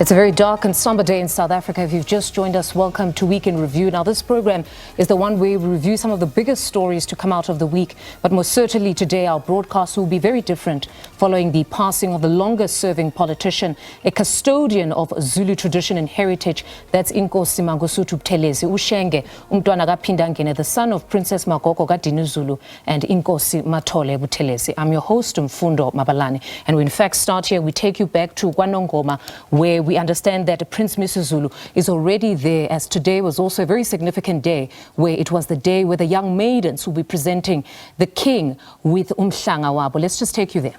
It's a very dark and somber day in South Africa. If you've just joined us, welcome to Week in Review. Now, this program is the one where we review some of the biggest stories to come out of the week. But most certainly today, our broadcast will be very different following the passing of the longest-serving politician, a custodian of Zulu tradition and heritage. That's Inkosi Mangosuthu Buthelezi Ushenge, Umntwana kaPhindangene, the son of Princess Magogo kaDini Zulu and Inkosi Mathole Buthelezi. I'm your host, Mfundo Mabalani. And we in fact start here. We take you back to KwaNongoma, where we understand that Prince Misuzulu is already there, as today was also a very significant day, where it was the day where the young maidens will be presenting the king with Umhlanga wabo. Let's just take you there.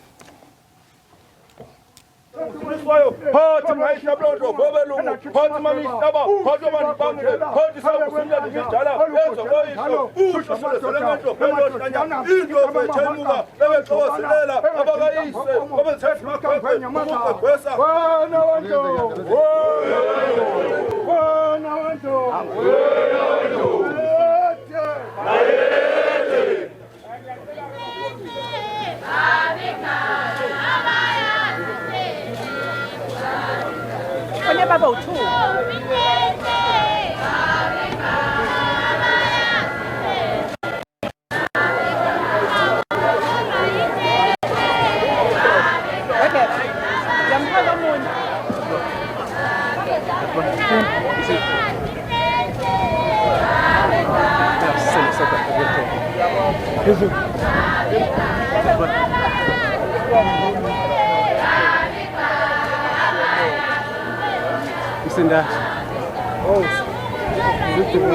Isn't that? Oh, beautiful.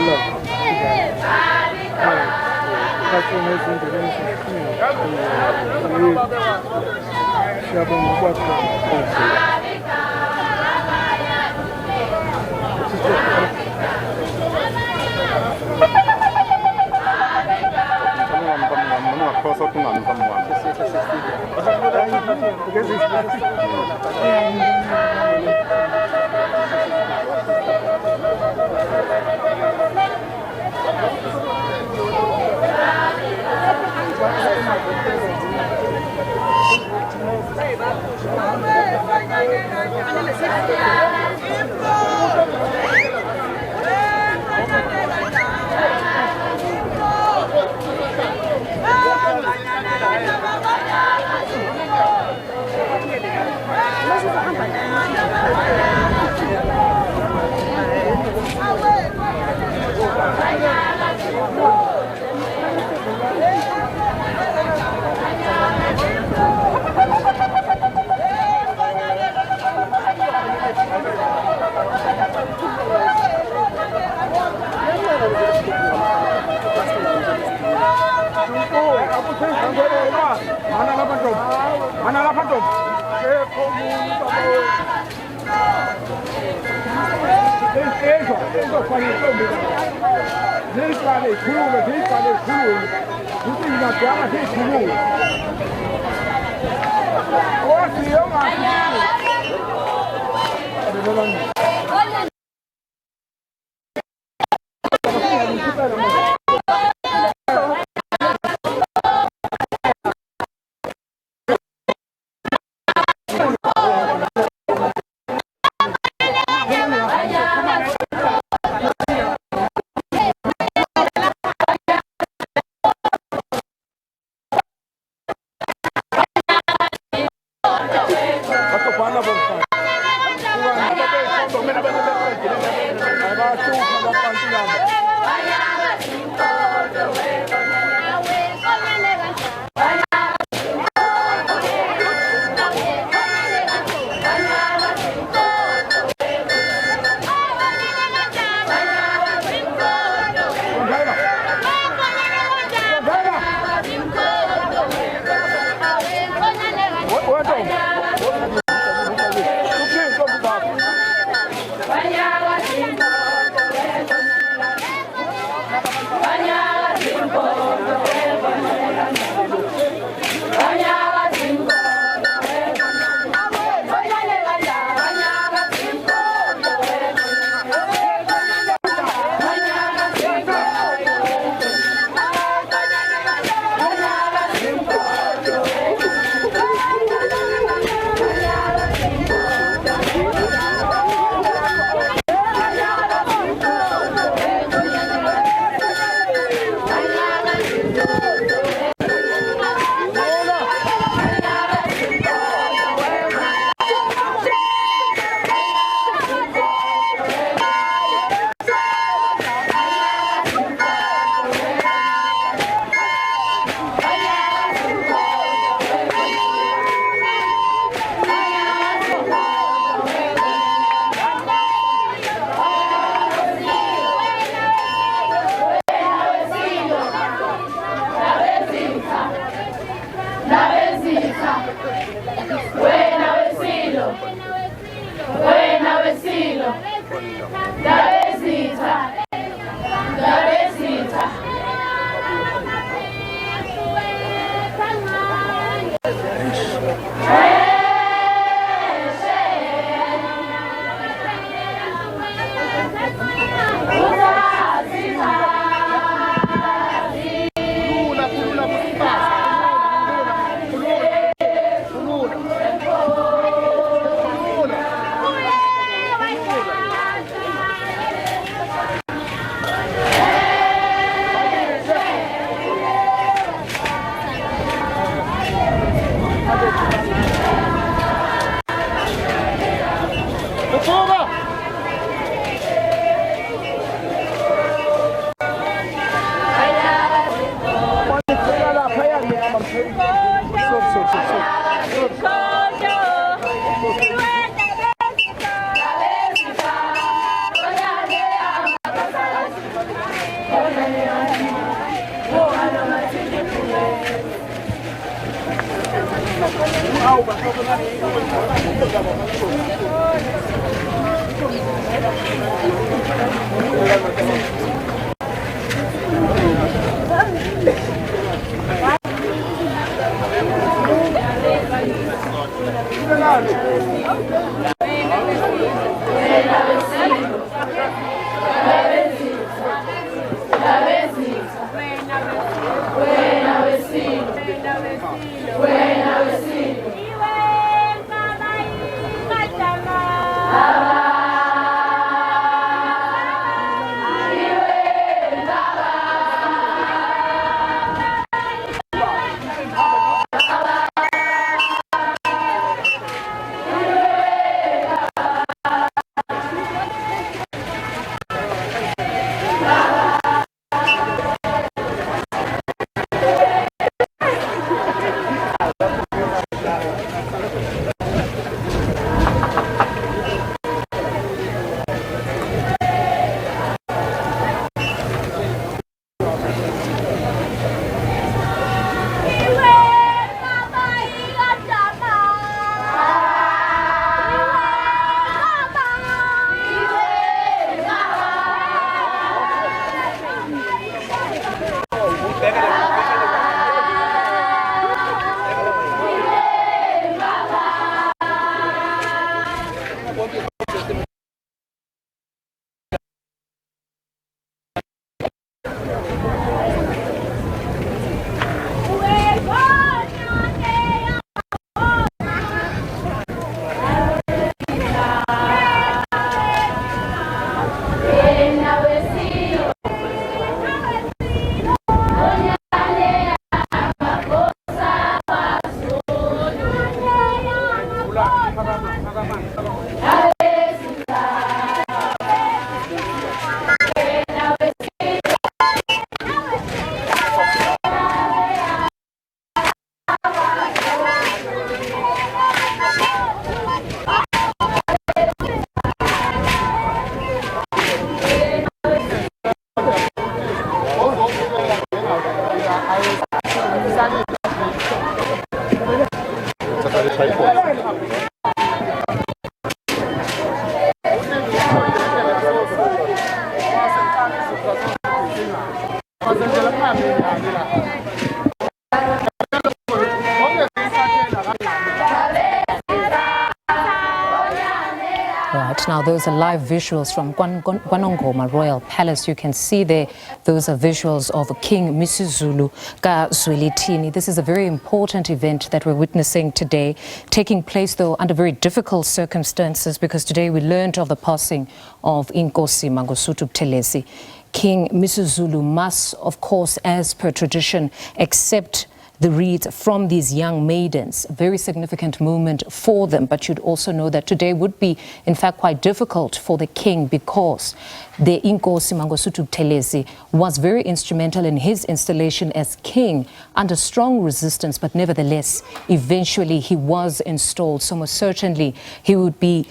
Right, now those are live visuals from Kwanongoma Royal Palace. You can see there, those are visuals of King Misuzulu ka Zwelithini. This is a very important event that we're witnessing today, taking place though under very difficult circumstances, because today we learned of the passing of Inkosi Mangosuthu Buthelezi. King Misuzulu must, of course, as per tradition, accept the reeds from these young maidens, a very significant moment for them. But you'd also know that today would be, in fact, quite difficult for the king, because the Inkosi Mangosuthu Buthelezi was very instrumental in his installation as king under strong resistance, but nevertheless, eventually he was installed. So most certainly he would be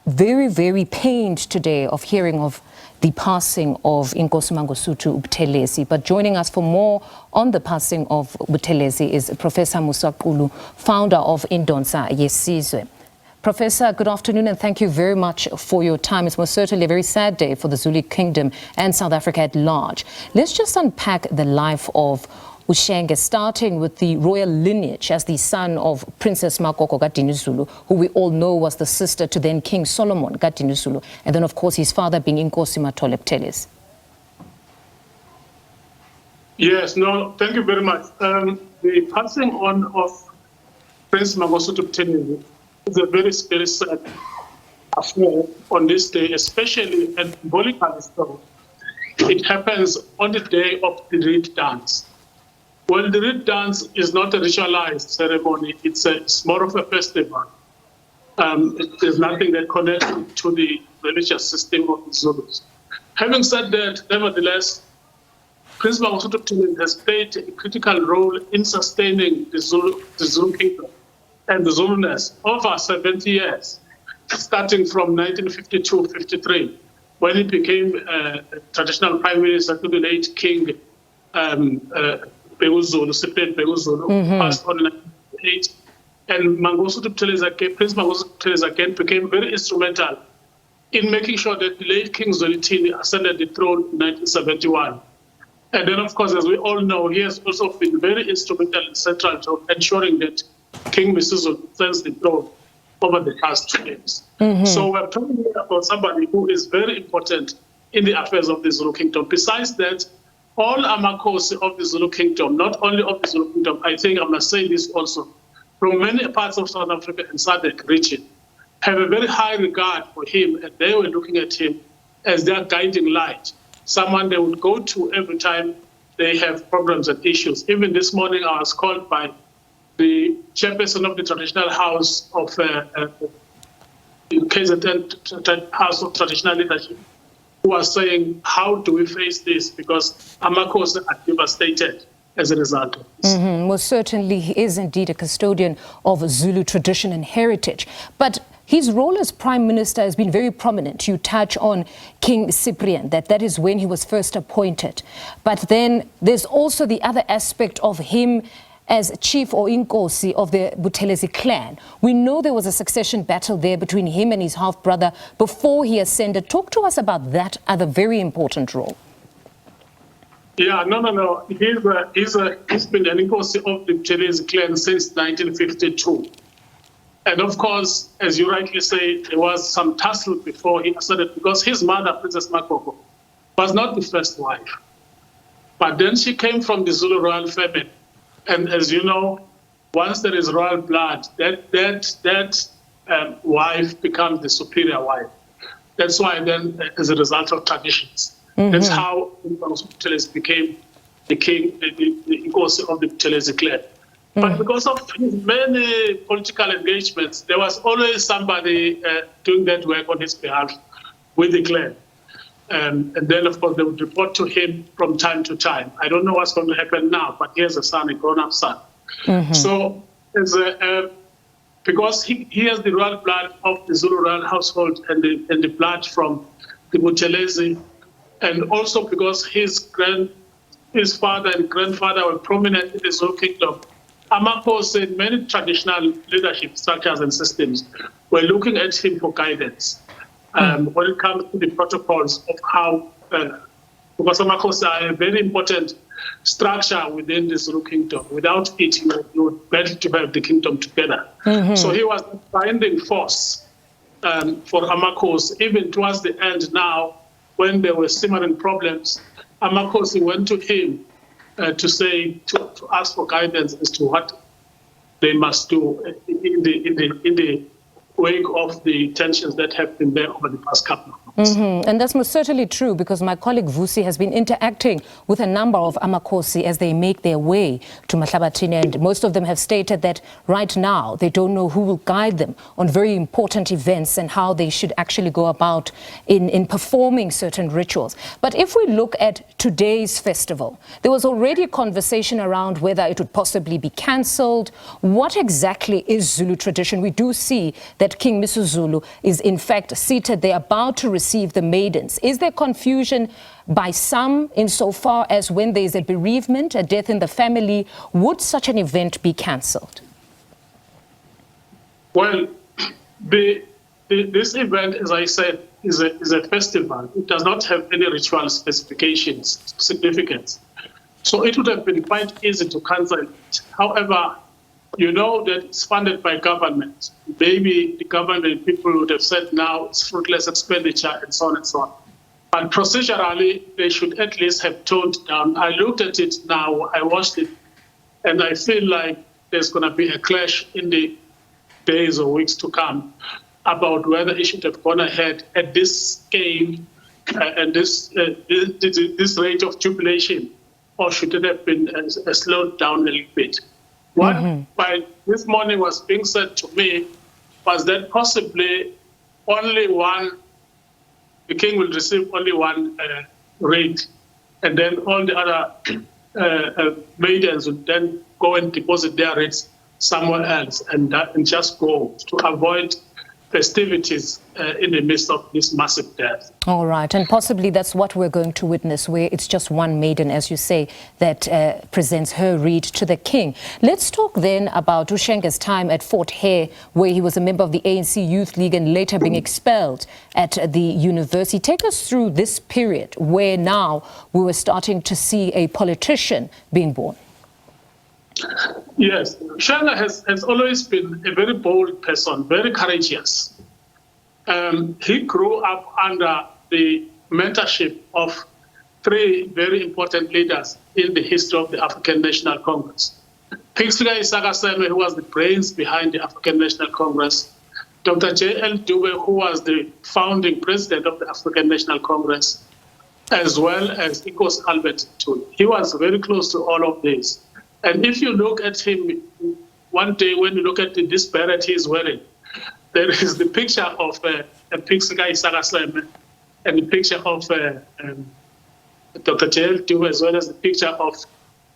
very, very pained today of hearing of the passing of Inkosi Mangosuthu Buthelezi. But joining us for more on the passing of Buthelezi is Professor Musaqulu, founder of Indonsa Yesizwe. Professor, good afternoon and thank you very much for your time. It's most certainly a very sad day for the Zulu Kingdom and South Africa at large. Let's just unpack the life of Ushenge, starting with the royal lineage as the son of Princess Makoko Dinuzulu, who we all know was the sister to then King Solomon Dinuzulu, and then of course his father being Inkosi Mathole Buthelezi. Yes, no, thank you very much. The passing on of Prince Mangosuthu Buthelezi is a very, very sad affair on this day, especially and symbolically so. It happens on the day of the reed dance. Well, the reed dance is not a ritualized ceremony. It's more of a festival. There's nothing that connects to the religious system of the Zulus. Having said that, nevertheless, Prince Mangosuthu Buthelezi has played a critical role in sustaining the Zulu kingdom and the Zuluness over 70 years, starting from 1952-53, when he became traditional prime minister to the late King Cyprian Beguzulu, passed on in 1998. And Mangosuthu Buthelezi, Prince Mangosuthu Buthelezi again became very instrumental in making sure that the late King Zwelithini ascended the throne in 1971. And then, of course, as we all know, he has also been very instrumental and central to ensuring that King Misuzulu ascends the throne over the past 2 years. So we're talking here about somebody who is very important in the affairs of the Zulu Kingdom. Besides that, all Amakosi of the Zulu Kingdom, not only of the Zulu Kingdom, I think I must say this also, from many parts of South Africa and SADC region, have a very high regard for him, and they were looking at him as their guiding light, someone they would go to every time they have problems and issues. Even this morning, I was called by the chairperson of the traditional house of KZN House of Traditional Leadership, who was saying, how do we face this? Because Amakosi are devastated as a result of this. Most certainly, he is indeed a custodian of Zulu tradition and heritage. But his role as Prime Minister has been very prominent. You touch on King Cyprian, that is when he was first appointed. But then there's also the other aspect of him as chief or Inkosi of the Buthelezi clan. We know there was a succession battle there between him and his half-brother before he ascended. Talk to us about that other very important role. Yeah, no. He's been an Inkosi of the Buthelezi clan since 1952. And of course, as you rightly say, there was some tussle before he ascended because his mother, Princess Makoko, was not the first wife. But then she came from the Zulu royal family. And as you know, once there is royal blood, that wife becomes the superior wife. That's why then, as a result of traditions, that's how Buthelezi became the king, the Inkosi of the Buthelezi clan. But because of his many political engagements, there was always somebody doing that work on his behalf with the clan. And then, of course, they would report to him from time to time. I don't know what's going to happen now, but he has a son, a grown-up son. So, because he has the royal blood of the Zulu royal household and the blood from the Buthelezi, and also because his father and grandfather were prominent in the Zulu kingdom, Amakosi and many traditional leadership structures and systems were looking at him for guidance. When it comes to the protocols of how, because Amakosi are a very important structure within the Zulu kingdom. Without it, you would better to have the kingdom together. So he was the binding force for Amakosi. Even towards the end now, when there were simmering problems, Amakosi went to him to ask for guidance as to what they must do in the wake of the tensions that have been there over the past couple of months. And that's most certainly true, because my colleague Vusi has been interacting with a number of Amakosi as they make their way to Mahlabathini, and most of them have stated that right now they don't know who will guide them on very important events and how they should actually go about in performing certain rituals. But if we look at today's festival, there was already a conversation around whether it would possibly be cancelled. What exactly is Zulu tradition? We do see that King Misuzulu is in fact seated there, about to receive receive the maidens. Is there confusion by some insofar as when there's a bereavement, a death in the family, would such an event be cancelled? Well, this event, as I said, is a festival. It does not have any ritual specifications, significance. So it would have been quite easy to cancel it. However, you know that it's funded by government. Maybe the government people would have said now it's fruitless expenditure and so on and so on. But procedurally, they should at least have toned down. I looked at it now, I watched it, and I feel like there's going to be a clash in the days or weeks to come about whether it should have gone ahead at this scale and this rate of jubilation, or should it have been slowed down a little bit. What by this morning was being said to me was that possibly the king will receive only one rate, and then all the other maidens would then go and deposit their rates somewhere else and just go to avoid festivities in the midst of this massive death. All right, and possibly that's what we're going to witness, where it's just one maiden, as you say, that presents her reed to the king. Let's talk then about Ushenga's time at Fort Hare, where he was a member of the ANC Youth League and later being expelled at the university. Take us through this period where now we were starting to see a politician being born. Yes, Ushenga has always been a very bold person, very courageous. He grew up under the mentorship of three very important leaders in the history of the African National Congress. Pixley Sagaseme, who was the brains behind the African National Congress, Dr. J.L. Dube, who was the founding president of the African National Congress, as well as Inkosi Albert too. He was very close to all of these. And if you look at him one day, when you look at the disparate he's wearing, there is the picture of Pixley Sagaseme and the picture of Dr. J.L. Dube, as well as the picture of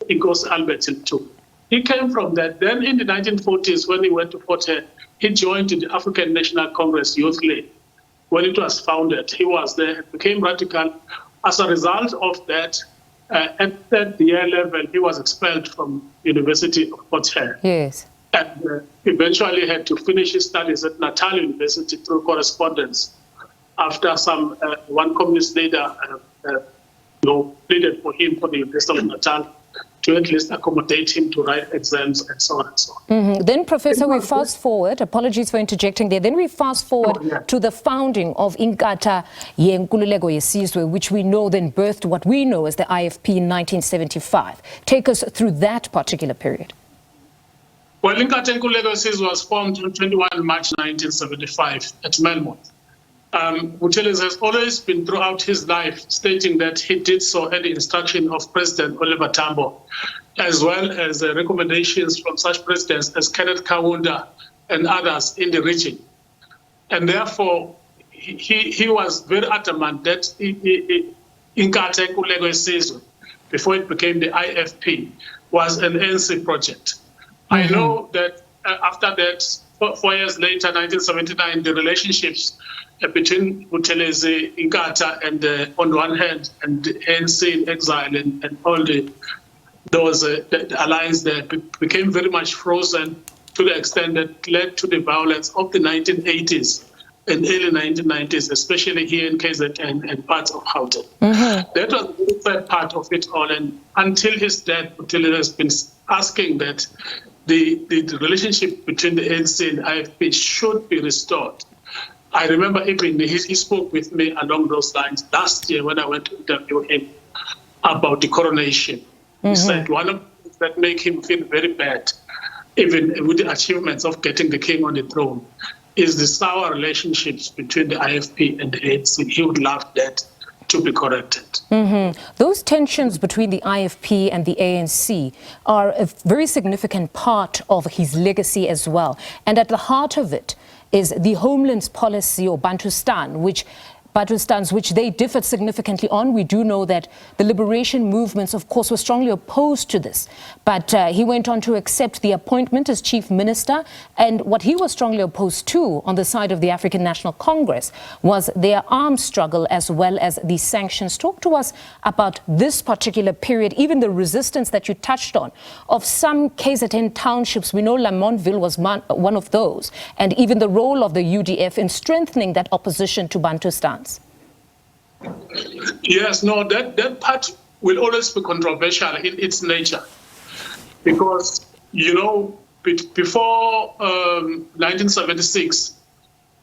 Inkosi Albert too. He came from that. Then in the 1940s, when he went to Fort Hare, he joined the African National Congress Youth League. When it was founded, he was there, became radical. As a result of that, at that year level, he was expelled from University of Fort Hare. Yes. And eventually had to finish his studies at Natal University through correspondence after one communist leader pleaded for him for the University of Natal to at least accommodate him to write exams and so on and so on. Then, Professor, we fast forward, apologies for interjecting there, then we fast forward to the founding of Inkatha Yenkululeko Yesizwe, which we know then birthed what we know as the IFP in 1975. Take us through that particular period. Well, Inkatha Yenkululeko Yesizwe was formed on 21 March 1975 at Melmoth. Buthelezi has always been throughout his life stating that he did so at the instruction of President Oliver Tambo, as well as recommendations from such presidents as Kenneth Kaunda and others in the region. And therefore, he was very adamant that Inkatha Yenkululeko Yesizwe, before it became the IFP, was an ANC project. I know that after that, 4 years later, 1979, the relationships between Buthelezi, Inkatha, and on one hand, and the ANC in exile and all the alliance there became very much frozen to the extent that led to the violence of the 1980s and early 1990s, especially here in KZN and parts of Gauteng. That was the third part of it all. And until his death, Buthelezi has been asking that the relationship between the ANC and IFP should be restored. I remember even he spoke with me along those lines last year when I went to interview him about the coronation. He said one of the things that make him feel very bad, even with the achievements of getting the king on the throne, is the sour relationships between the IFP and the ANC. He would love that to be corrected. Those tensions between the IFP and the ANC are a very significant part of his legacy as well. And at the heart of it is the homelands policy, or Bantustan, which Bantustans, which they differed significantly on. We do know that the liberation movements, of course, were strongly opposed to this. But he went on to accept the appointment as chief minister. And what he was strongly opposed to on the side of the African National Congress was their arms struggle as well as the sanctions. Talk to us about this particular period, even the resistance that you touched on of some KZN townships. We know Lamontville was one of those, and even the role of the UDF in strengthening that opposition to Bantustans. Yes, no, that part will always be controversial in its nature, because, you know, before 1976,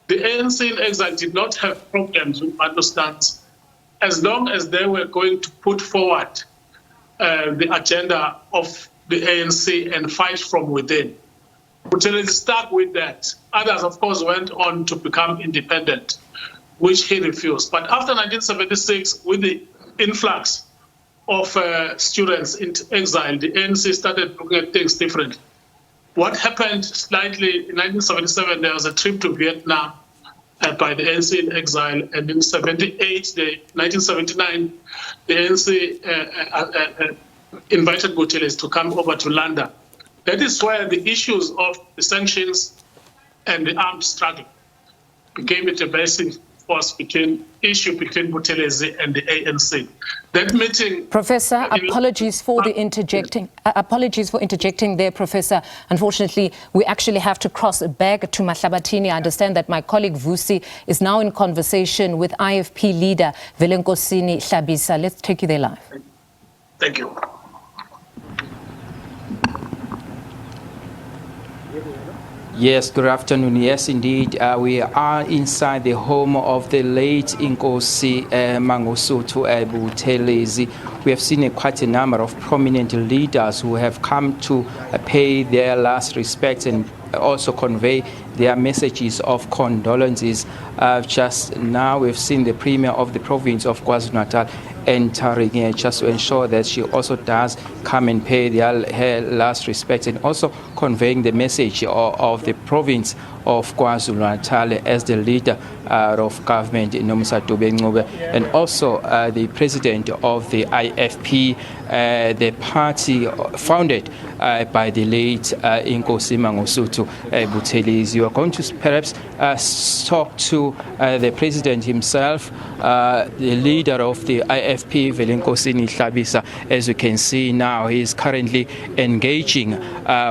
the ANC in exile did not have problems with Bantustans as long as they were going to put forward the agenda of the ANC and fight from within. Buthelezi stuck with that. Others, of course, went on to become independent, which he refused. But after 1976, with the influx of students into exile, the ANC started looking at things differently. What happened slightly in 1977, there was a trip to Vietnam by the ANC in exile, and in 1979, the ANC invited Buthelezi to come over to London. That is where the issues of the sanctions and the armed struggle became a basic force between Buthelezi and the ANC. That meeting... Professor, apologies for interjecting there, Professor. Unfortunately, we actually have to cross back to Mahlabathini. I understand that my colleague Vusi is now in conversation with IFP leader Velenkosini Hlabisa. Let's take you there live. Thank you. Yes, good afternoon. Yes, indeed. We are inside the home of the late Inkosi Mangosuthu Buthelezi. We have seen quite a number of prominent leaders who have come to pay their last respects and also convey their messages of condolences. Just now, we've seen the Premier of the province of KwaZulu-Natal entering here just to ensure that she also does come and pay her last respects, and also conveying the message of the province of KwaZulu-Natal as the leader of government, Nomsa Dube-Ncube, and also the president of the IFP, the party founded by the late Inkosi Mangosuthu Buthelezi. You are going to perhaps talk to the president himself, the leader of the IFP, Velenkosini Hlabisa. As you can see now, he is currently engaging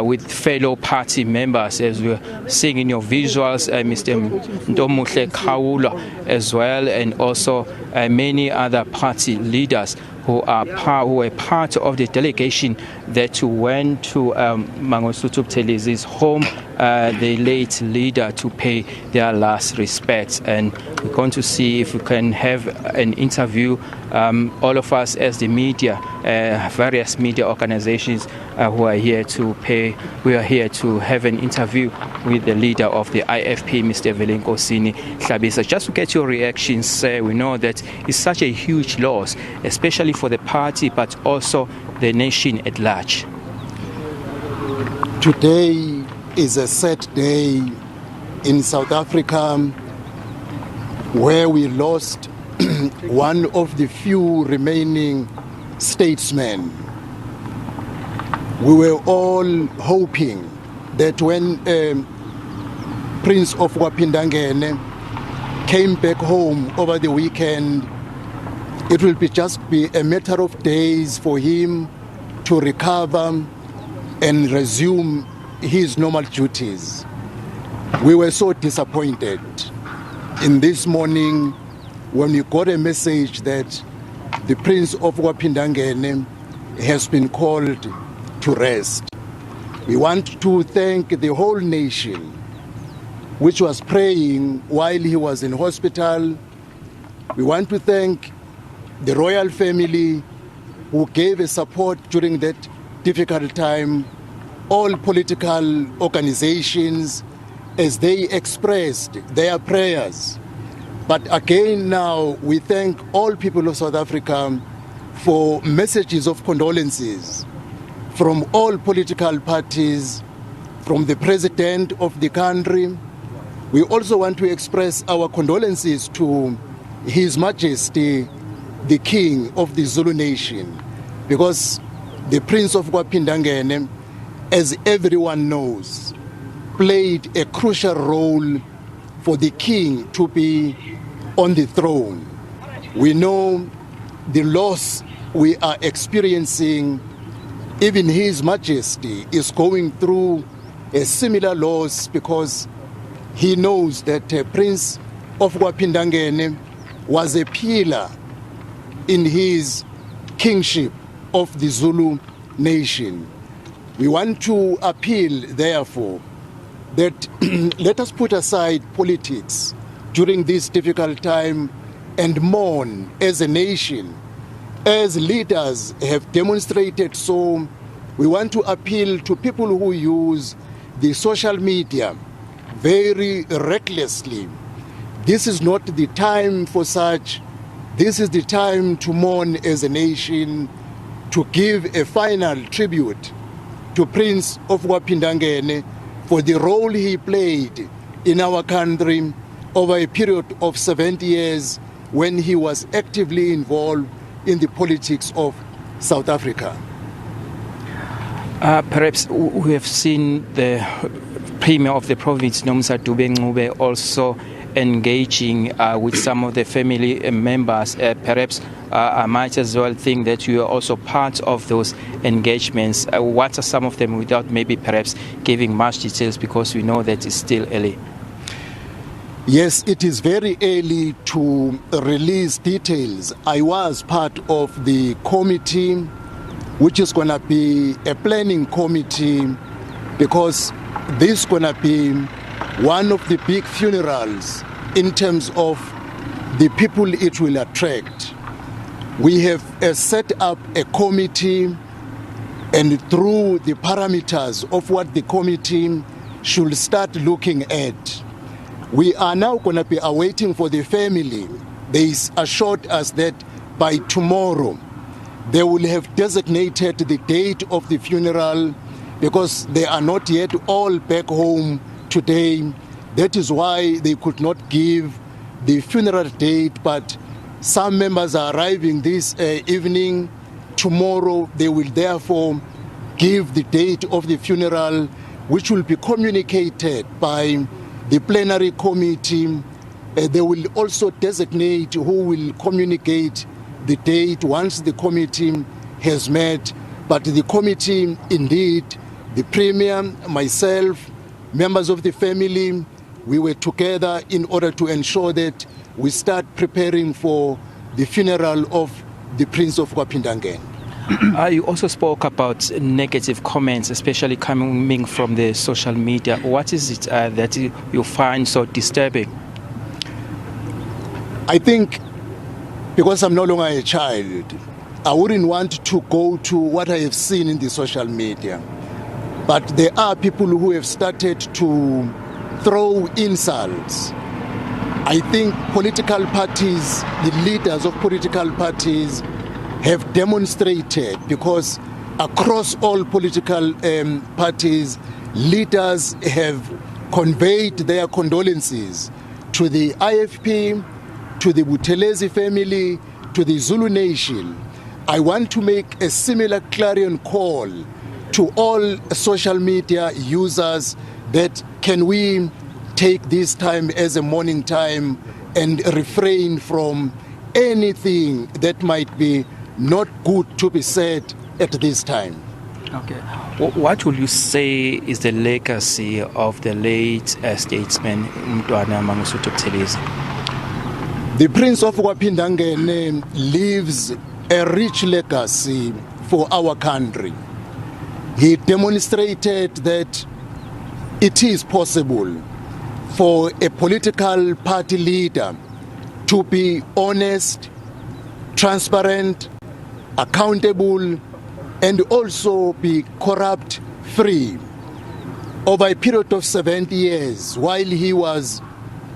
with fellow party members, as we're seeing in your visuals, Mr. Ntomuhle Khawula as well, and also many other party leaders who were part of the delegation that went to Mangosuthu Buthelezi's home, the late leader, to pay their last respects. And we're going to see if we can have an interview, all of us as the media, various media organizations who are here to pay. We are here to have an interview with the leader of the IFP, Mr. Velenkosini Hlabisa. Just to get your reactions, we know that it's such a huge loss, especially for the party, but also the nation at large. Today is a sad day in South Africa, where we lost one of the few remaining statesmen. We were all hoping that when Prince of Wapindangene came back home over the weekend, it will just be a matter of days for him to recover and resume his normal duties. We were so disappointed in this morning when we got a message that the Prince of Wapindangene has been called to rest. We want to thank the whole nation, which was praying while he was in hospital. We want to thank the royal family who gave a support during that difficult time, all political organizations as they expressed their prayers. But again now, we thank all people of South Africa for messages of condolences from all political parties, from the president of the country. We also want to express our condolences to His Majesty, the King of the Zulu Nation, because the Prince of Kwapindangene, as everyone knows, played a crucial role for the king to be on the throne. We know the loss we are experiencing. Even His Majesty is going through a similar loss because he knows that Prince of Kwapindangene was a pillar in his kingship of the Zulu nation. We want to appeal, therefore, that let us put aside politics during this difficult time and mourn as a nation. As leaders have demonstrated so, we want to appeal to people who use the social media very recklessly. This is not the time for such. This is the time to mourn as a nation, to give a final tribute to Prince of Kwapindangene for the role he played in our country over a period of 70 years when he was actively involved in the politics of South Africa. Perhaps we have seen the Premier of the province, Nomsa Dube-Ncube, also engaging with some of the family members. Perhaps I might as well think that you are also part of those engagements. What are some of them, without maybe perhaps giving much details, because we know that it's still early? Yes, it is very early to release details. I was part of the committee, which is going to be a planning committee, because this is going to be one of the big funerals in terms of the people it will attract. We have set up a committee, and through the parameters of what the committee should start looking at, we are now going to be awaiting for the family. They assured us that by tomorrow they will have designated the date of the funeral, because they are not yet all back home today. That is why they could not give the funeral date, but some members are arriving this evening. Tomorrow they will therefore give the date of the funeral, which will be communicated by the plenary committee. They will also designate who will communicate the date once the committee has met. But the committee, indeed, the Premier, myself, members of the family, we were together in order to ensure that we start preparing for the funeral of the Prince of Kwapindangene. You also spoke about negative comments, especially coming from the social media. What is it that you find so disturbing? I think because I'm no longer a child, I wouldn't want to go to what I have seen in the social media. But there are people who have started to throw insults. I think political parties, the leaders of political parties, have demonstrated, because across all political parties, leaders have conveyed their condolences to the IFP, to the Buthelezi family, to the Zulu nation. I want to make a similar clarion call to all social media users that can we take this time as a mourning time and refrain from anything that might be not good to be said at this time. Okay. What will you say is the legacy of the late statesman Mntwana Mangosuthu Buthelezi? The Prince of Kwapindangene leaves a rich legacy for our country. He demonstrated that it is possible for a political party leader to be honest, transparent, accountable, and also be corrupt-free. Over a period of 70 years, while he was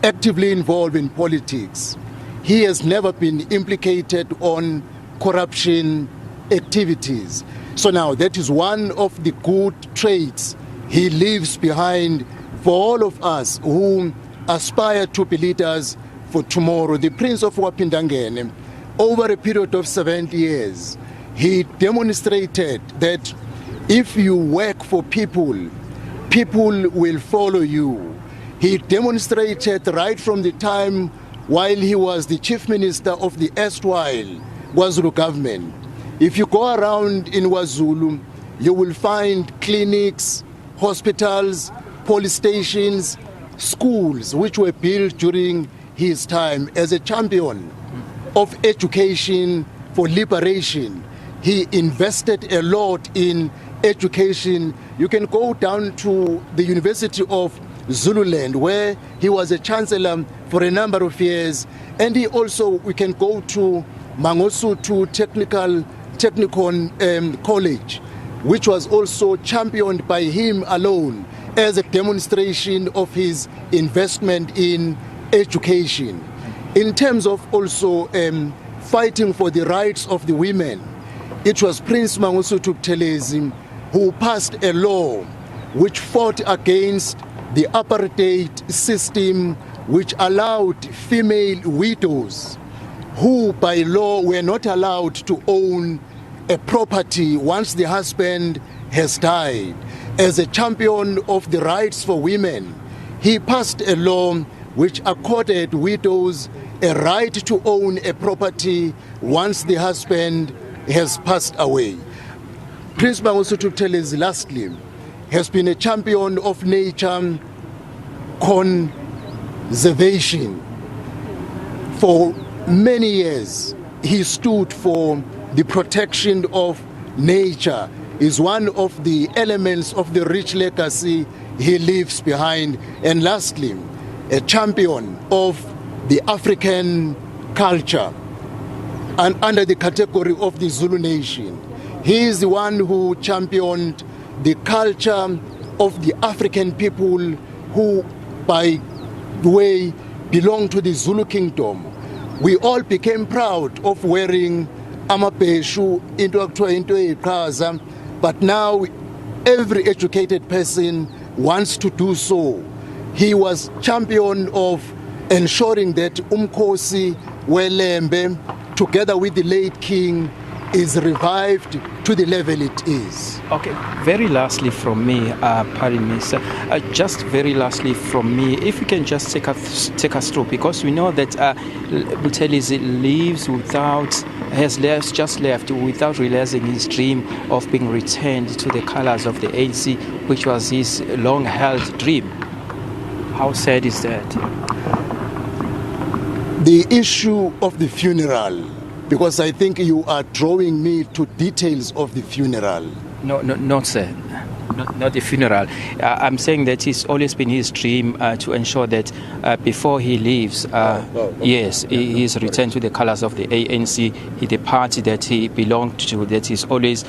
actively involved in politics, he has never been implicated on corruption activities. So now that is one of the good traits he leaves behind for all of us who aspire to be leaders for tomorrow. The Prince of Wapindangene, over a period of 70 years, he demonstrated that if you work for people, people will follow you. He demonstrated right from the time while he was the chief minister of the erstwhile KwaZulu government. If you go around in KwaZulu, you will find clinics, hospitals, police stations, schools which were built during his time. As a champion of education for liberation, he invested a lot in education. You can go down to the University of Zululand, where he was a chancellor for a number of years, and we can go to Mangosuthu Technikon College, which was also championed by him alone as a demonstration of his investment in education. In terms of also fighting for the rights of the women, it was Prince Mangosuthu Buthelezi who passed a law which fought against the apartheid system, which allowed female widows who by law were not allowed to own a property once the husband has died. As a champion of the rights for women, he passed a law which accorded widows a right to own a property once the husband has passed away. Prince Mangosuthu Buthelezi, lastly, has been a champion of nature conservation. For many years, he stood for the protection of nature. Is one of the elements of the rich legacy he leaves behind. And lastly, a champion of the African culture and under the category of the Zulu nation. He is the one who championed the culture of the African people who, by the way, belong to the Zulu kingdom. We all became proud of wearing amabheshu into iqhaza, but now every educated person wants to do so. He was champion of ensuring that Umkhosi Welembe, together with the late king, is revived to the level it is. Okay, very lastly from me, pardon me, sir, just very lastly from me, if you can just take us through, because we know that Buthelezi has just left without realizing his dream of being returned to the colors of the ANC, which was his long-held dream. How sad is that? The issue of the funeral, because I think you are drawing me to details of the funeral. No, sir. Not the funeral. I'm saying that it's always been his dream to ensure that before he leaves, yes, he is returned to the colors of the ANC, the party that he belonged to, that he's always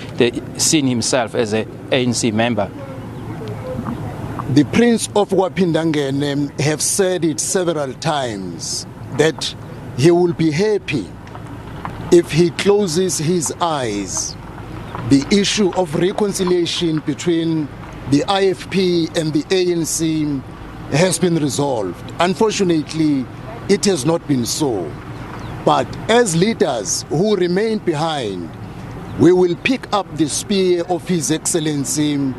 seen himself as an ANC member. The Prince of Wapindangene have said it several times that he will be happy if he closes his eyes. The issue of reconciliation between the IFP and the ANC has been resolved. Unfortunately, it has not been so. But as leaders who remain behind, we will pick up the spear of His Excellency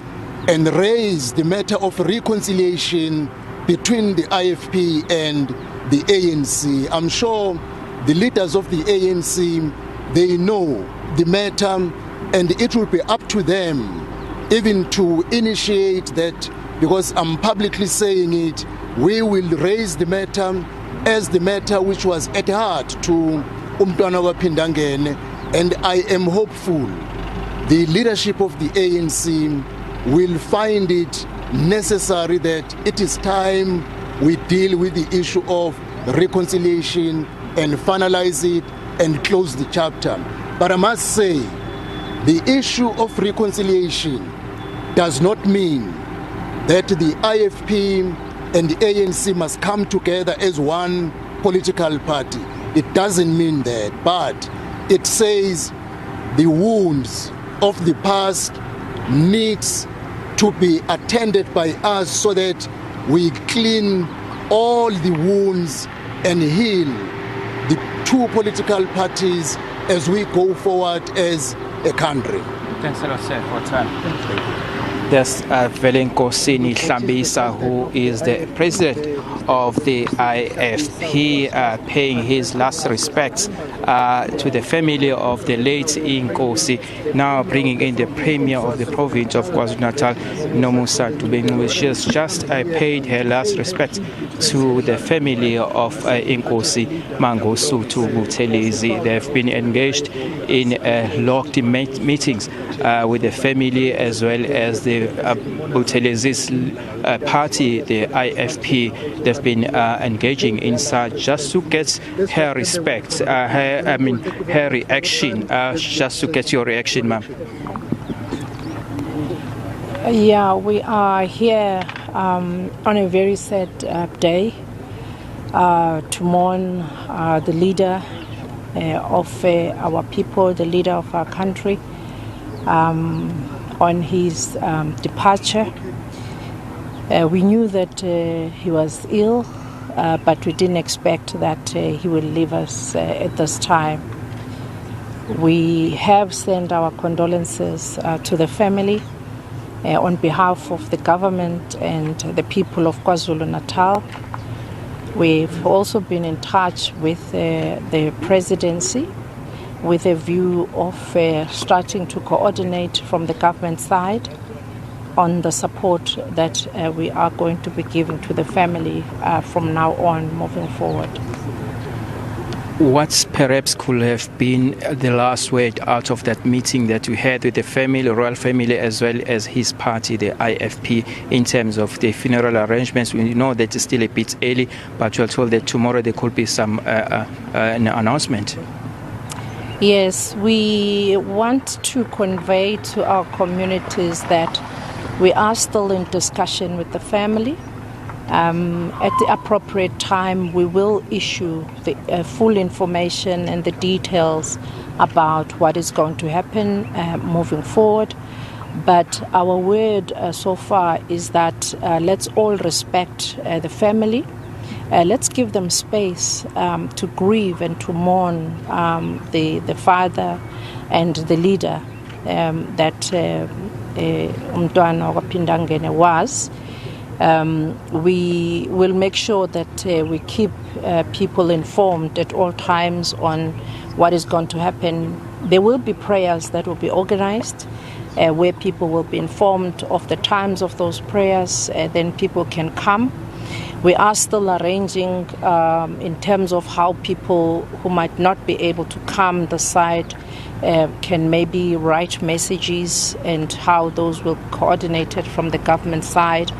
and raise the matter of reconciliation between the IFP and the ANC. I'm sure the leaders of the ANC, they know the matter, and it will be up to them even to initiate that, because I'm publicly saying it, we will raise the matter as the matter which was at heart to Umntwana Wapindangene, and I am hopeful the leadership of the ANC will find it necessary that it is time we deal with the issue of reconciliation and finalize it and close the chapter. But I must say, the issue of reconciliation does not mean that the IFP and the ANC must come together as one political party. It doesn't mean that, but it says the wounds of the past needs to be attended by us so that we clean all the wounds and heal the two political parties as we go forward as a country. Thanks a lot, sir, for time. There's Velenkosini Hlambisa, who is the president of the IFP, paying his last respects to the family of the late Inkosi, now bringing in the Premier of the province of KwaZulu-Natal, Nomusa Dube. She has just paid her last respects to the family of Inkosi Mangosuthu Buthelezi. They have been engaged in locked meetings with the family as well as the Buthelezi's party, the IFP. They've been engaging inside just to get her respect, her reaction, just to get your reaction, ma'am. Yeah, we are here on a very sad day to mourn the leader of our people, the leader of our country, on his departure. We knew that he was ill, but we didn't expect that he would leave us at this time. We have sent our condolences to the family on behalf of the government and the people of KwaZulu-Natal. We've also been in touch with the presidency with a view of starting to coordinate from the government side on the support that we are going to be giving to the family from now on moving forward. What perhaps could have been the last word out of that meeting that we had with the family, royal family, as well as his party, the IFP, in terms of the funeral arrangements? We know that it's still a bit early, but we're told that tomorrow there could be some an announcement. Yes, we want to convey to our communities that we are still in discussion with the family. At the appropriate time, we will issue the full information and the details about what is going to happen moving forward. But our word so far is that let's all respect the family. Let's give them space to grieve and to mourn the father and the leader that Umntwana kaPhindangene was. We will make sure that we keep people informed at all times on what is going to happen. There will be prayers that will be organized where people will be informed of the times of those prayers, then people can come. We are still arranging in terms of how people who might not be able to come the side can maybe write messages and how those will be coordinated from the government side.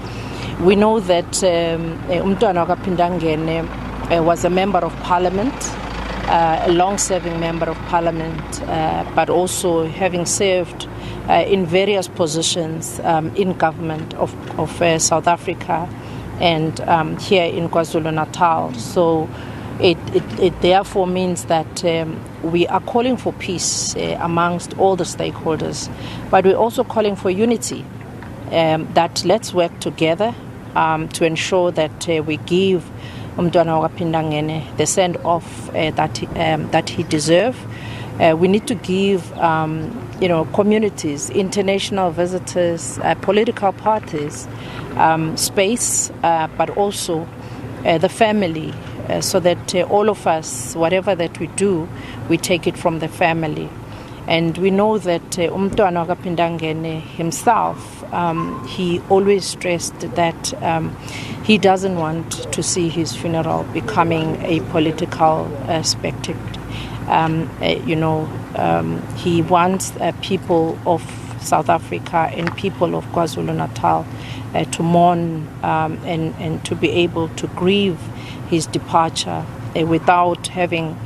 We know that Umntwana kaPhindangene was a member of parliament, a long-serving member of parliament, but also having served in various positions in government of South Africa and here in KwaZulu-Natal. So it therefore means that we are calling for peace amongst all the stakeholders, but we're also calling for unity, that let's work together to ensure that we give Umntwana kaPhindangene the send-off that he deserves. We need to give communities, international visitors, political parties space, but also the family, so that all of us, whatever that we do, we take it from the family. And we know that Umntwana kaPhindangene himself, he always stressed that he doesn't want to see his funeral becoming a political spectacle. He wants people of South Africa and people of KwaZulu-Natal to mourn and to be able to grieve his departure without having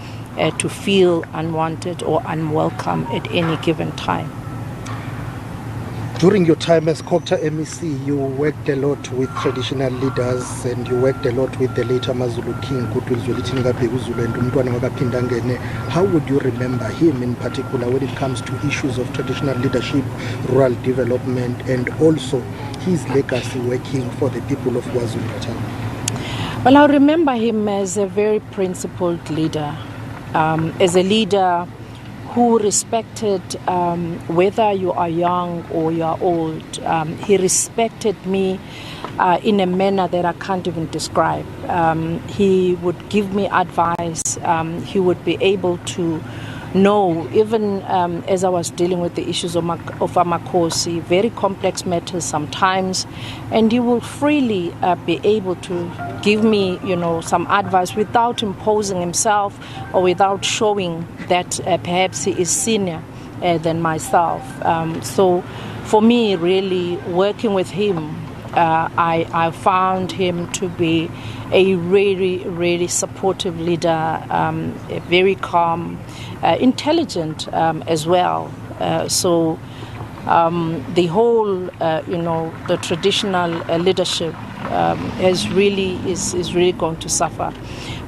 to feel unwanted or unwelcome at any given time. During your time as Cocta MEC, you worked a lot with traditional leaders and you worked a lot with the late Amazulu King, Kutulzulu and Umntwana kaPhindangene. How would you remember him in particular when it comes to issues of traditional leadership, rural development, and also his legacy working for the people of KwaZulu-Natal? Well, I remember him as a very principled leader, as a leader who respected whether you are young or you are old. He respected me in a manner that I can't even describe. He would give me advice. He would be able to know, even as I was dealing with the issues of Amakosi, very complex matters sometimes, and he will freely be able to give me, some advice without imposing himself or without showing that perhaps he is senior than myself. So for me, really, working with him, I found him to be a really, really supportive leader, very calm, intelligent as well. So the whole, the traditional leadership is really going to suffer.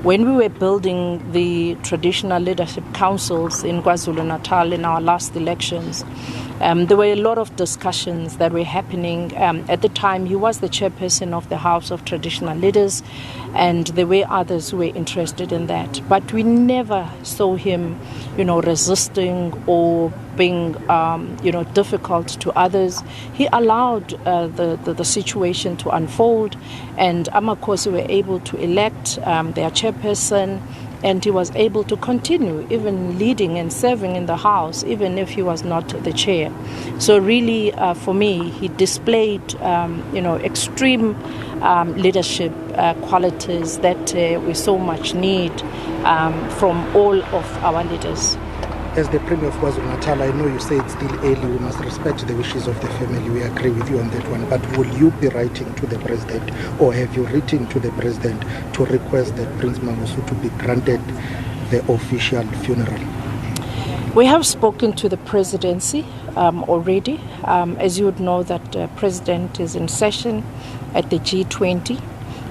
When we were building the traditional leadership councils in KwaZulu-Natal in our last elections, there were a lot of discussions that were happening. At the time, he was the chairperson of the House of Traditional Leaders, and there were others who were interested in that. But we never saw him, resisting or being, difficult to others. He allowed the situation to unfold, and Amakosi were able to elect their chairperson, and he was able to continue even leading and serving in the House, even if he was not the chair. So really, for me, he displayed, extreme leadership qualities that we so much need from all of our leaders. As the Premier of KwaZulu-Natal, I know you say it's still early, we must respect the wishes of the family, we agree with you on that one, but will you be writing to the President, or have you written to the President to request that Prince Mangosuthu be granted the official funeral? We have spoken to the Presidency already. As you would know, that President is in session at the G20.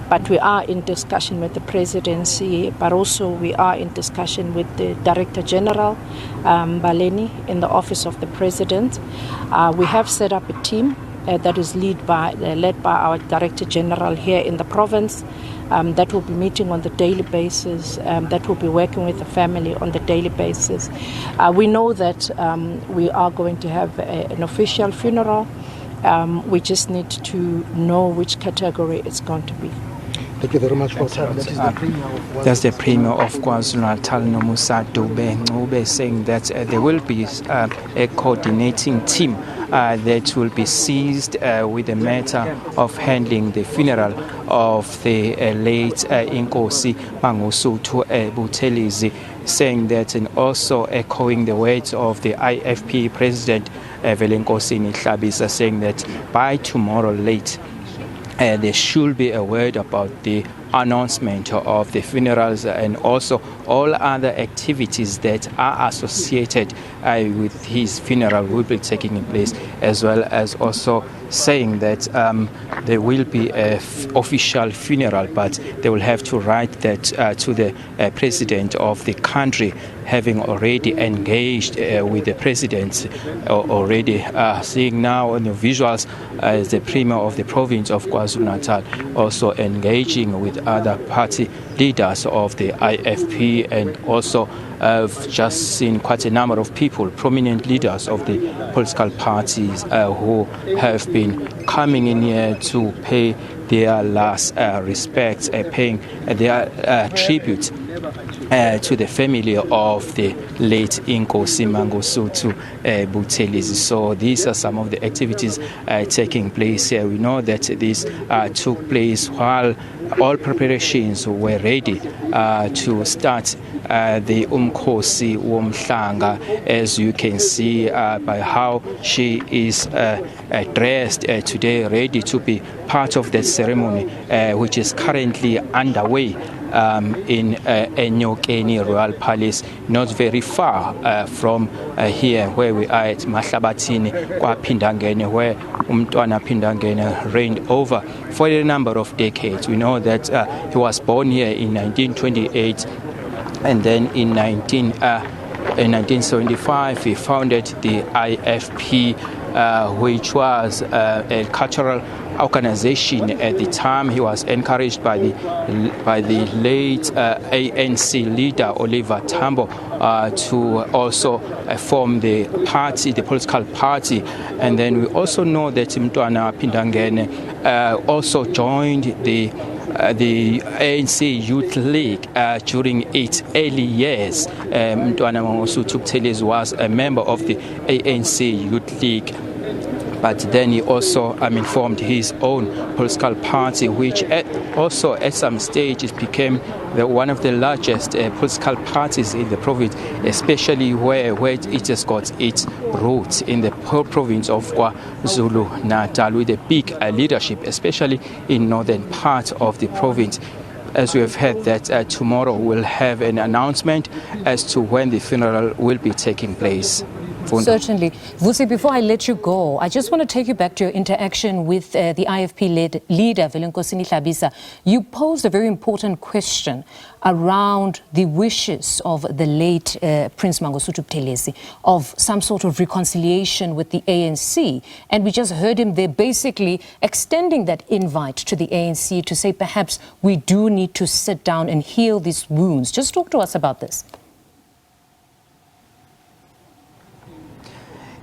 But we are in discussion with the Presidency, but also we are in discussion with the Director General, Baleni, in the Office of the President. We have set up a team that is led by our Director General here in the province, that will be meeting on the daily basis, that will be working with the family on the daily basis. We know that we are going to have an official funeral. We just need to know which category it's going to be. Thank you very much for time. That is the Premier of That's the Premier of KwaZulu-Natal, Nomusa Dube, saying that there will be a coordinating team that will be seized with the matter of handling the funeral of the late Inkosi Mangosuthu Buthelezi, saying that, and also echoing the words of the IFP President Velenkosini Hlabisa, saying that by tomorrow late there should be a word about the announcement of the funerals and also all other activities that are associated with his funeral will be taking place, as well as also saying that there will be an official funeral, but they will have to write that to the president of the country, having already engaged with the president already. Seeing now on the visuals as the Premier of the province of KwaZulu-Natal also engaging with other party leaders of the IFP, and also I've just seen quite a number of people, prominent leaders of the political parties who have been coming in here to pay their last respects, paying their tribute to the family of the late Inkosi Mangosuthu Buthelezi. So these are some of the activities taking place here. We know that this took place while all preparations were ready to start the Umkhosi Womhlanga, as you can see by how she is dressed today, ready to be part of that ceremony, which is currently underway in Enyokeni Royal Palace, not very far from here where we are at Mahlabathini KwaPhindangene, where Umntwana Phindangene reigned over for a number of decades. We know that he was born here in 1928, and then in 1975 he founded the IFP, which was a cultural organization at the time. He was encouraged by the late ANC leader Oliver Tambo to also form the party, the political party. And then we also know that Mntwana Pindangene also joined the ANC Youth League during its early years. Mntwana Mangosuthu Buthelezi was a member of the ANC Youth League. But then he also formed his own political party, which also at some stages became one of the largest political parties in the province, especially where it has got its roots in the province of KwaZulu-Natal, with a big leadership, especially in northern part of the province. As we have heard that tomorrow we'll have an announcement as to when the funeral will be taking place. Certainly. Vusi, before I let you go, I just want to take you back to your interaction with the IFP-led leader, Velenkosini Hlabisa. You posed a very important question around the wishes of the late Prince Mangosuthu Buthelezi of some sort of reconciliation with the ANC. And we just heard him there basically extending that invite to the ANC to say perhaps we do need to sit down and heal these wounds. Just talk to us about this.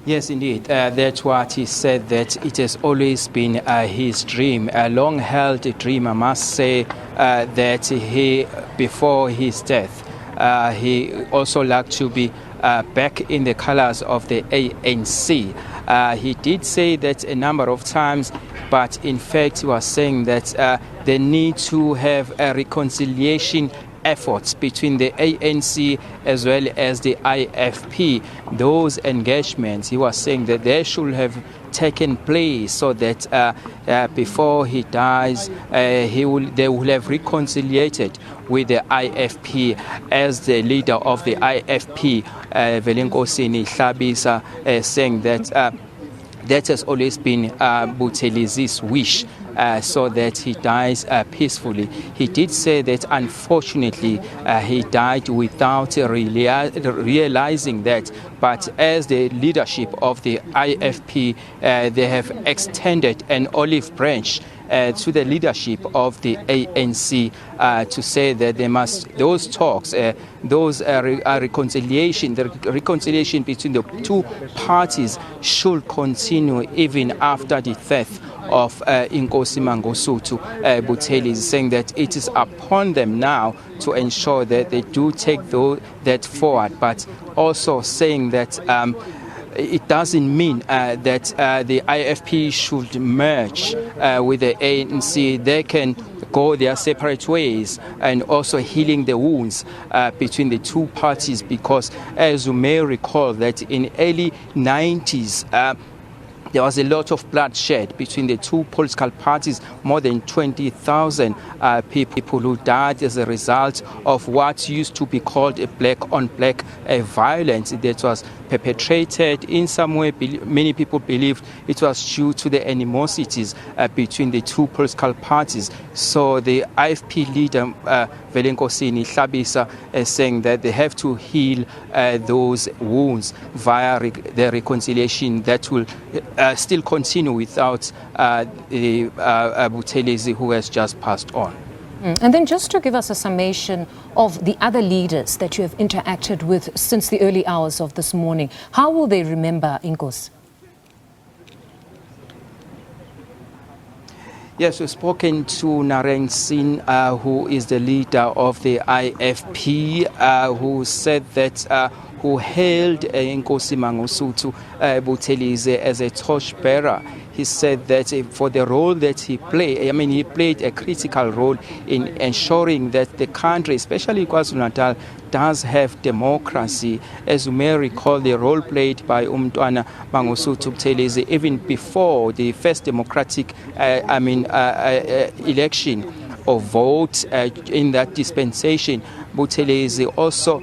Yes, indeed. That's what he said, that it has always been his dream, a long-held dream, I must say, that he, before his death, he also liked to be back in the colors of the ANC. He did say that a number of times, but in fact he was saying that they need to have a reconciliation efforts between the ANC as well as the IFP. Those engagements, he was saying that they should have taken place so that before he dies, they will have reconciliated with the IFP. As the leader of the IFP, Velenkosini Hlabisa, saying that that has always been Buthelezi's wish. So that he dies peacefully. He did say that unfortunately he died without realizing that, but as the leadership of the IFP, they have extended an olive branch to the leadership of the ANC to say that they must, those talks, those reconciliation, the reconciliation between the two parties should continue even after the death of Inkosi Mangosuthu Buthelezi, saying that it is upon them now to ensure that they do take that forward, but also saying that it doesn't mean that the IFP should merge with the ANC. They can go their separate ways, and also healing the wounds between the two parties, because as you may recall that in early 90s, there was a lot of bloodshed between the two political parties, more than 20,000 people who died as a result of what used to be called a black-on-black violence that was perpetrated in some way. Many people believed it was due to the animosities between the two political parties. So the IFP leader, Velenkosini Hlabisa, is saying that they have to heal those wounds via the reconciliation that will still continue without the Buthelezi, who has just passed on. And then just to give us a summation of the other leaders that you have interacted with since the early hours of this morning, how will they remember Inkosi? Yes, we've spoken to Nareng Singh, who is the leader of the IFP, who said that who hailed Inkosi Mangosuthu Buthelezi as a torchbearer. He said that for the role that he played, he played a critical role in ensuring that the country, especially KwaZulu-Natal, does have democracy. As you may recall, the role played by Mntwana Mangosuthu Buthelezi even before the first democratic election or vote in that dispensation. Buthelezi also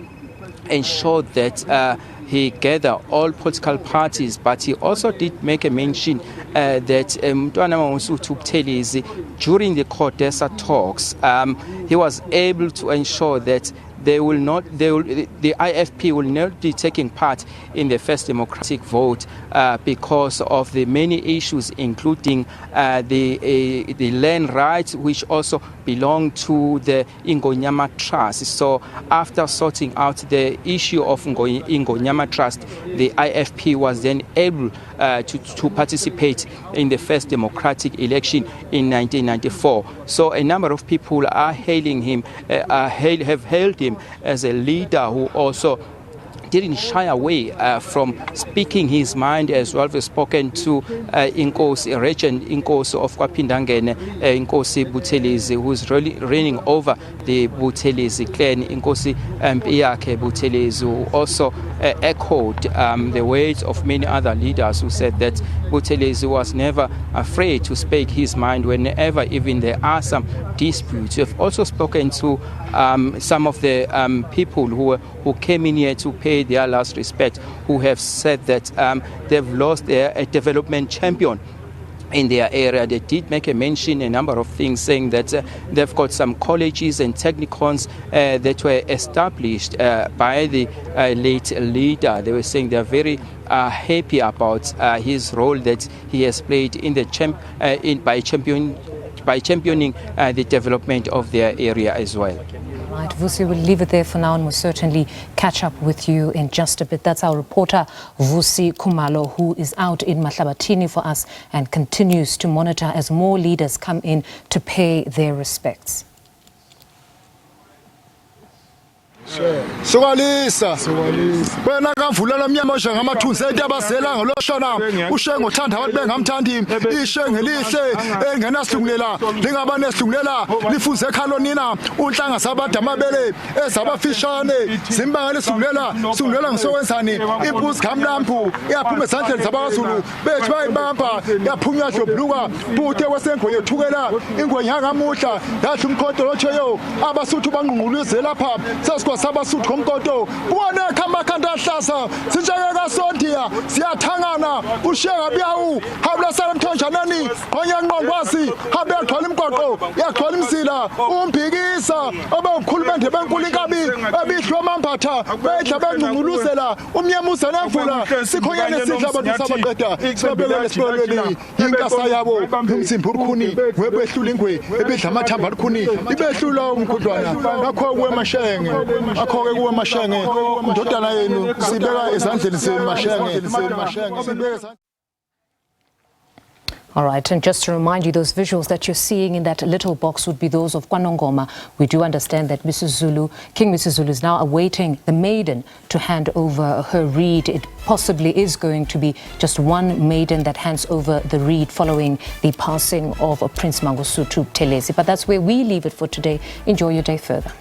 ensured that he gathered all political parties, but he also did make a mention that Mntwana Mangosuthu Buthelezi, during the CODESA talks, he was able to ensure that the IFP will not be taking part in the first democratic vote because of the many issues, including the land rights, which also belong to the Ingonyama Trust. So after sorting out the issue of Ingonyama Trust, the IFP was then able to participate in the first democratic election in 1994. So a number of people are hailing him, have hailed him as a leader who also didn't shy away from speaking his mind, as well as spoken to Inkosi, Regent Inkosi of Kwapindangene, Inkosi Buthelezi, who's really reigning over the Buthelezi clan, Inkosi Iyake Buthelezi, who also echoed the words of many other leaders who said that Buthelezi was never afraid to speak his mind whenever even there are some disputes. We've also spoken to some of the people who came in here to pay their last respect, who have said that they've lost a development champion in their area. They did make a mention a number of things, saying that they've got some colleges and technicons that were established by the late leader. They were saying they're very happy about his role that he has played in the by championing the development of their area as well. Right, Vusi, we'll leave it there for now and we'll certainly catch up with you in just a bit. That's our reporter, Vusi Khumalo, who is out in Mahlabathini for us and continues to monitor as more leaders come in to pay their respects. Sokalisa wena kavulela myama ngamathunzi etabazela ngoloshona ushengo thanda abantu bengamthandi ishenge lihle engenasilungulela lingabane silungulela lifunze ekhalo nina unhlanga sabantu amabele ezabafishane zimbangele silungulela ngisowenzani impuzi kamlampu iyaphuma esandleni zabakwaZulu bethu bayibamba yaphunywa dlobluka bude wesengo yethukela ingwenya ngamuhla yathi umkhonto lotheyo abasuthu banqungquluze lapha sabasuthu komkoto bona khamakhanda ahlasa sinjengeka sondiya siyathangana ushega byawu habla salemthonjanani onyanqongwasi habe yagcwala imgoqo yagcwala imsila umbhikisa abawukhulumende benkulu inkabi abihlwa amambatha bedla bengqungquluzela umnyamuza nemvula sikhonyane sidla abantu sabaqeda sibabekele sibolweni inkasa yabo umzimba urukhuni webehlula ingwe ebedla amathamba alukhuni ibehlula umkhudlwana ngakho kwemashenge akho-ke kuwe mashenge indodana yenu sibeka ezandleni semashenge. All right, and just to remind you, those visuals that you're seeing in that little box would be those of KwaNongoma. We do understand that King Mrs. Zulu is now awaiting the maiden to hand over her reed. It possibly is going to be just one maiden that hands over the reed following the passing of Prince Mangosuthu Buthelezi. But that's where we leave it for today. Enjoy your day further.